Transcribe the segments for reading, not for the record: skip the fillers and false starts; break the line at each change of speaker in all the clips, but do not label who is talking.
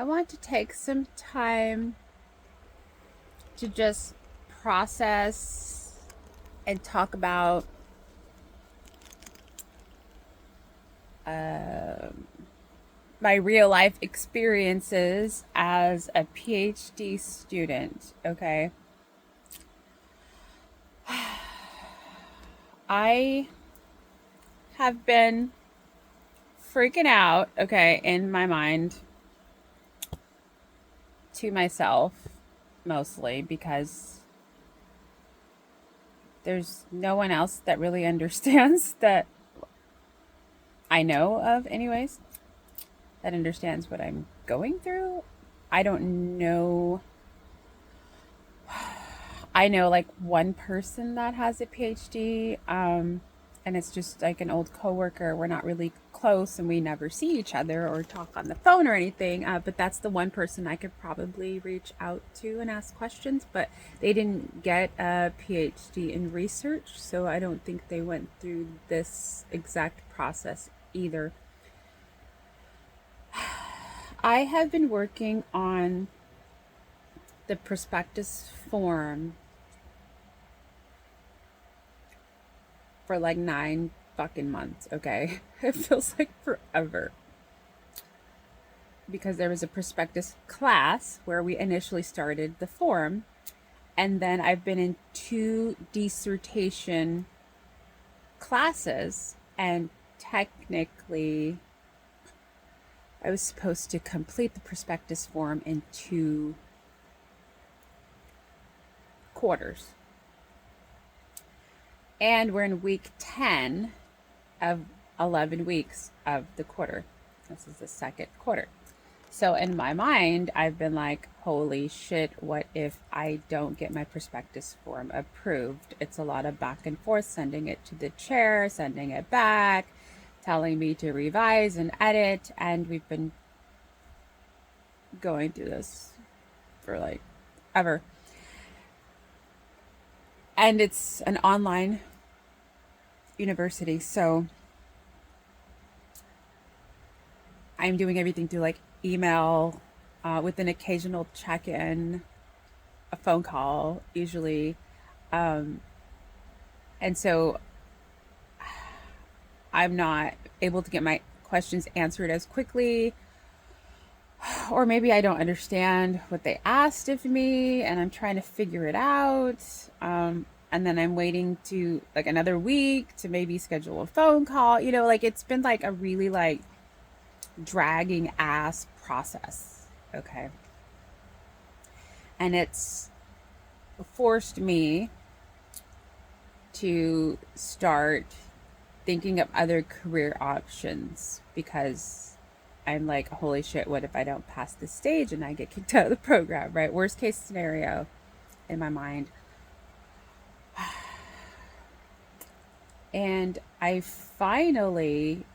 I want to take some time to just process and talk about my real life experiences as a PhD student. Okay. I have been freaking out, okay, in my mind to myself mostly because there's no one else that really understands that I know of, anyways, that understands what I'm going through. I don't know. I know like one person that has a PhD, and it's just like an old coworker. We're not really close, and we never see each other or talk on the phone or anything. But that's the one person I could probably reach out to and ask questions. But they didn't get a PhD in research, so I don't think they went through this exact process either. I have been working on the prospectus form for like 9 fucking months, okay? It feels like forever. Because there was a prospectus class where we initially started the form, and then I've been in two dissertation classes, and technically, I was supposed to complete the prospectus form in 2 quarters. And we're in week 10 of 11 weeks of the quarter. This is the second quarter. So in my mind, I've been like, holy shit, what if I don't get my prospectus form approved? It's a lot of back and forth, sending it to the chair, sending it back, telling me to revise and edit. And we've been going through this for like ever. And it's an online university. So I'm doing everything through like email, with an occasional check in, a phone call, usually. Um, and so I'm not able to get my questions answered as quickly, or maybe I don't understand what they asked of me and I'm trying to figure it out. And then I'm waiting to like another week to maybe schedule a phone call. Like it's been like a really like dragging ass process. Okay. And it's forced me to start thinking of other career options because I'm like, holy shit, what if I don't pass this stage and I get kicked out of the program, right? Worst case scenario in my mind. And I finally,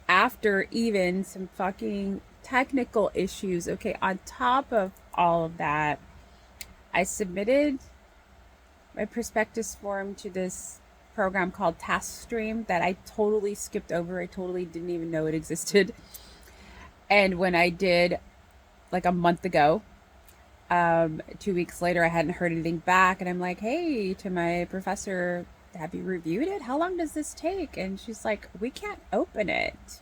after even some fucking technical issues, okay, on top of all of that, I submitted my prospectus form to this program called TaskStream that I totally skipped over. I totally didn't even know it existed. And when I did, like a month ago, 2 weeks later, I hadn't heard anything back. And I'm like, hey, to my professor, have you reviewed it? How long does this take? And she's like, we can't open it.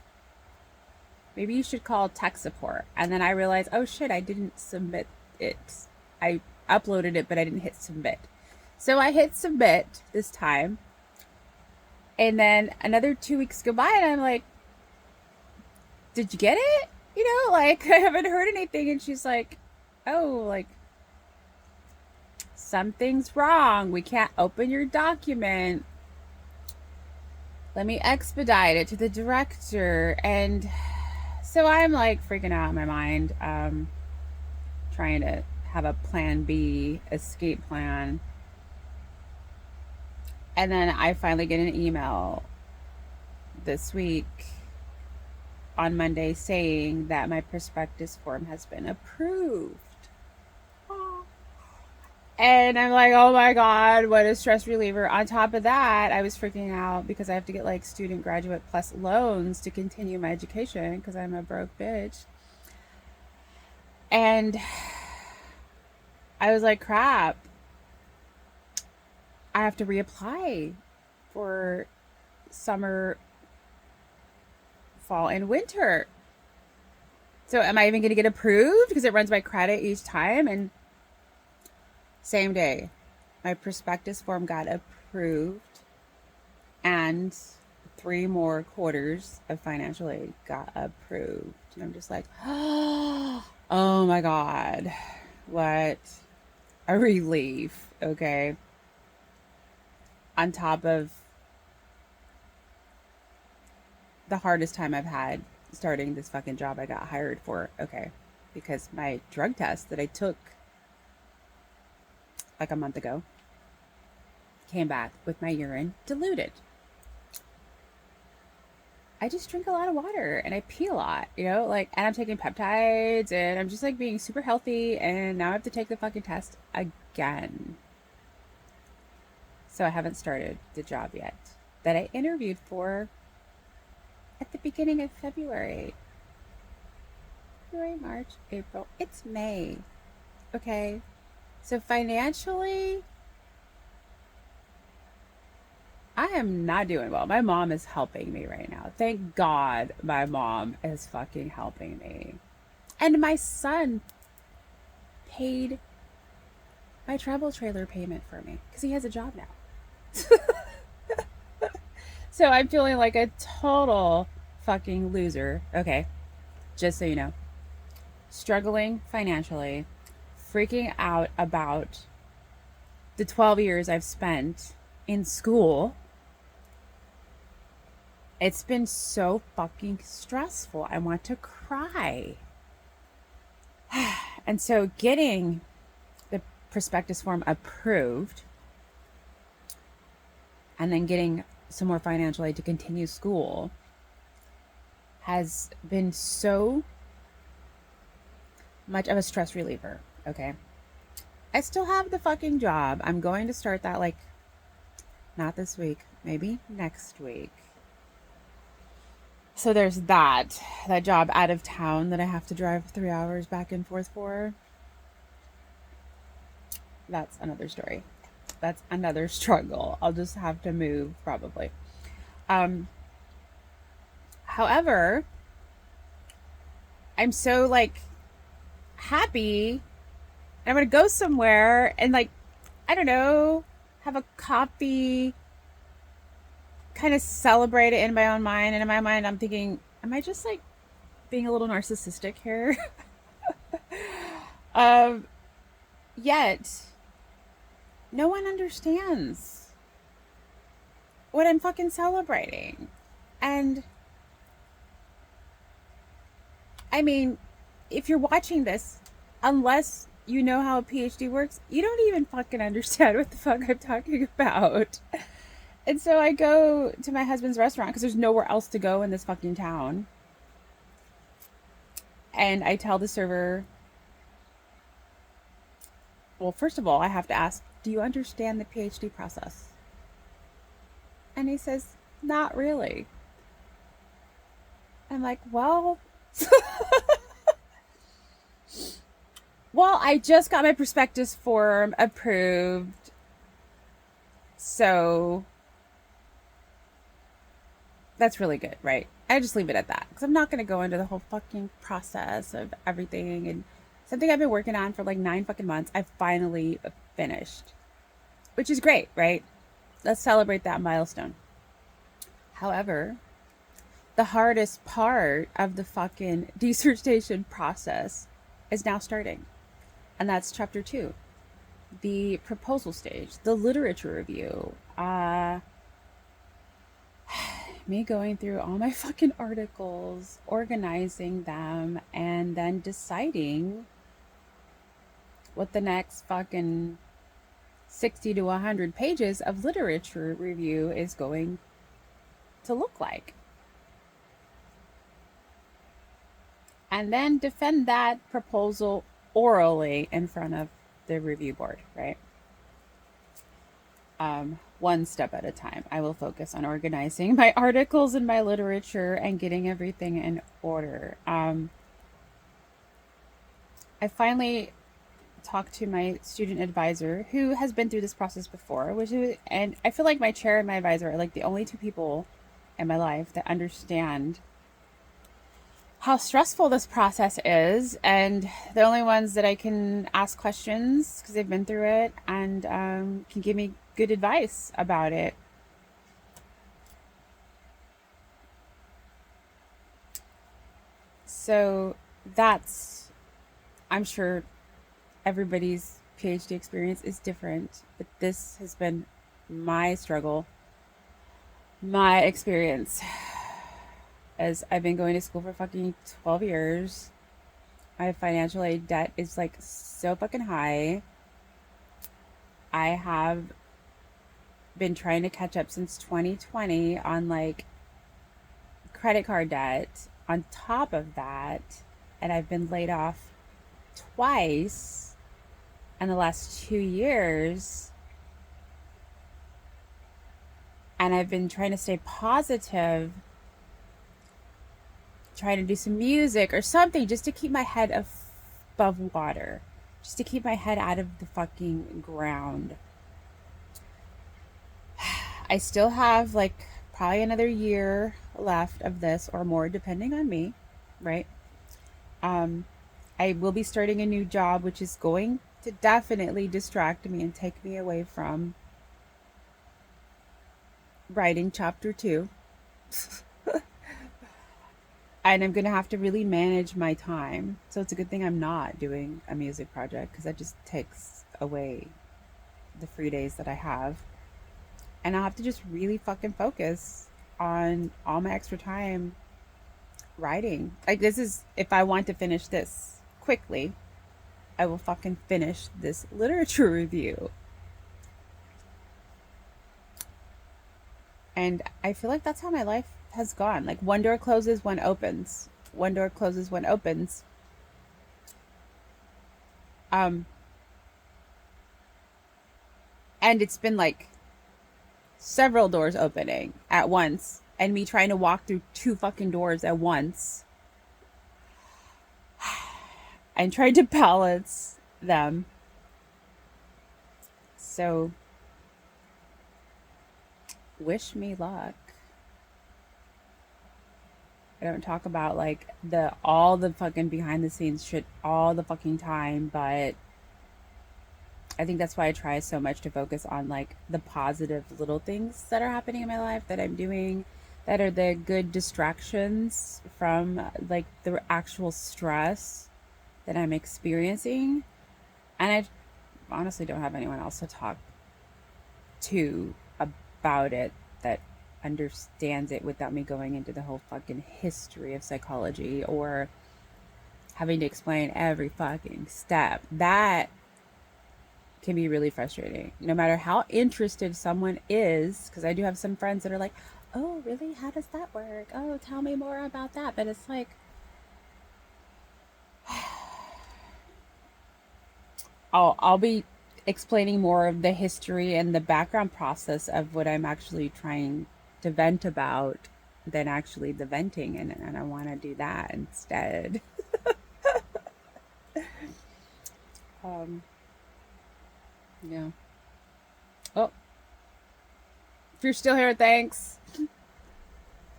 Maybe you should call tech support. And then I realized, oh shit, I didn't submit it. I uploaded it, but I didn't hit submit. So I hit submit this time. And then another 2 weeks go by, and I'm like, did you get it? Like, I haven't heard anything. And she's like, oh, like, something's wrong. We can't open your document. Let me expedite it to the director. And so I'm like freaking out in my mind, trying to have a plan B escape plan. And then I finally get an email this week on Monday saying that my prospectus form has been approved. And I'm like, oh my God, what a stress reliever. On top of that, I was freaking out because I have to get like student graduate plus loans to continue my education because I'm a broke bitch. And I was like, crap, I have to reapply for summer, fall, and winter. So am I even going to get approved? Because it runs my credit each time. And same day, my prospectus form got approved, and 3 more quarters of financial aid got approved. And I'm just like, oh my God, what a relief. Okay. On top of the hardest time I've had starting this fucking job I got hired for. Okay. Because my drug test that I took like a month ago came back with my urine diluted. I just drink a lot of water and I pee a lot, you know, like, and I'm taking peptides and I'm just like being super healthy. And now I have to take the fucking test again. So I haven't started the job yet that I interviewed for at the beginning of February. February, March, April. It's May. Okay. So financially, I am not doing well. My mom is helping me right now. Thank God my mom is fucking helping me. And my son paid my travel trailer payment for me because he has a job now. So I'm feeling like a total fucking loser. Okay. Just so you know, struggling financially, freaking out about the 12 years I've spent in school. It's been so fucking stressful. I want to cry. And so getting the prospectus form approved and then getting some more financial aid to continue school has been so much of a stress reliever. Okay. I still have the fucking job. I'm going to start that, like, not this week, maybe next week. So there's that job out of town that I have to drive 3 hours back and forth for. That's another story. That's another struggle. I'll just have to move probably. However, I'm so like happy. I'm going to go somewhere and, like, I don't know, have a coffee, kind of celebrate it in my own mind. And in my mind, I'm thinking, am I just like being a little narcissistic here? Yet, no one understands what I'm fucking celebrating. And I mean, if you're watching this, unless you know how a PhD works, you don't even fucking understand what the fuck I'm talking about. And so I go to my husband's restaurant because there's nowhere else to go in this fucking town. And I tell the server, well, first of all, I have to ask, do you understand the PhD process? And he says, not really. I'm like, well, well, I just got my prospectus form approved. So that's really good, right? I just leave it at that because I'm not going to go into the whole fucking process of everything. And something I've been working on for like 9 fucking months, I've finally finished, which is great, right? Let's celebrate that milestone. However, the hardest part of the fucking dissertation process is now starting. And that's chapter 2, the proposal stage, the literature review. Me going through all my fucking articles, organizing them, and then deciding what the next fucking 60 to 100 pages of literature review is going to look like. And then defend that proposal orally in front of the review board, right? One step at a time. I will focus on organizing my articles and my literature and getting everything in order. I finally talked to my student advisor who has been through this process before, and I feel like my chair and my advisor are like the only two people in my life that understand how stressful this process is, and the only ones that I can ask questions because they've been through it and can give me good advice about it. So that's, I'm sure everybody's PhD experience is different, but this has been my struggle, my experience, as I've been going to school for fucking 12 years. My financial aid debt is like so fucking high. I have been trying to catch up since 2020 on like credit card debt on top of that. And I've been laid off twice in the last 2 years. And I've been trying to stay positive, trying to do some music or something just to keep my head above water, just to keep my head out of the fucking ground. I still have like probably another year left of this or more, depending on me, right? Um, I will be starting a new job, which is going to definitely distract me and take me away from writing chapter two. And I'm going to have to really manage my time. So it's a good thing I'm not doing a music project because that just takes away the free days that I have. And I'll have to just really fucking focus on all my extra time writing. Like, this is, if I want to finish this quickly, I will fucking finish this literature review. And I feel like that's how my life has gone. Like, one door closes, one opens. One door closes, one opens. Um, and it's been like several doors opening at once and me trying to walk through two fucking doors at once and trying to balance them. So, wish me luck. I don't talk about like the all the fucking behind the scenes shit all the fucking time, but I think that's why I try so much to focus on like the positive little things that are happening in my life that I'm doing, that are the good distractions from like the actual stress that I'm experiencing. And I honestly don't have anyone else to talk to about it that understands it without me going into the whole fucking history of psychology or having to explain every fucking step. That can be really frustrating. No matter how interested someone is, because I do have some friends that are like, "Oh, really? How does that work? Oh, tell me more about that." But it's like, I'll be explaining more of the history and the background process of what I'm actually trying to vent about than actually the venting, and I want to do that instead. Um, yeah. Oh, if you're still here, thanks.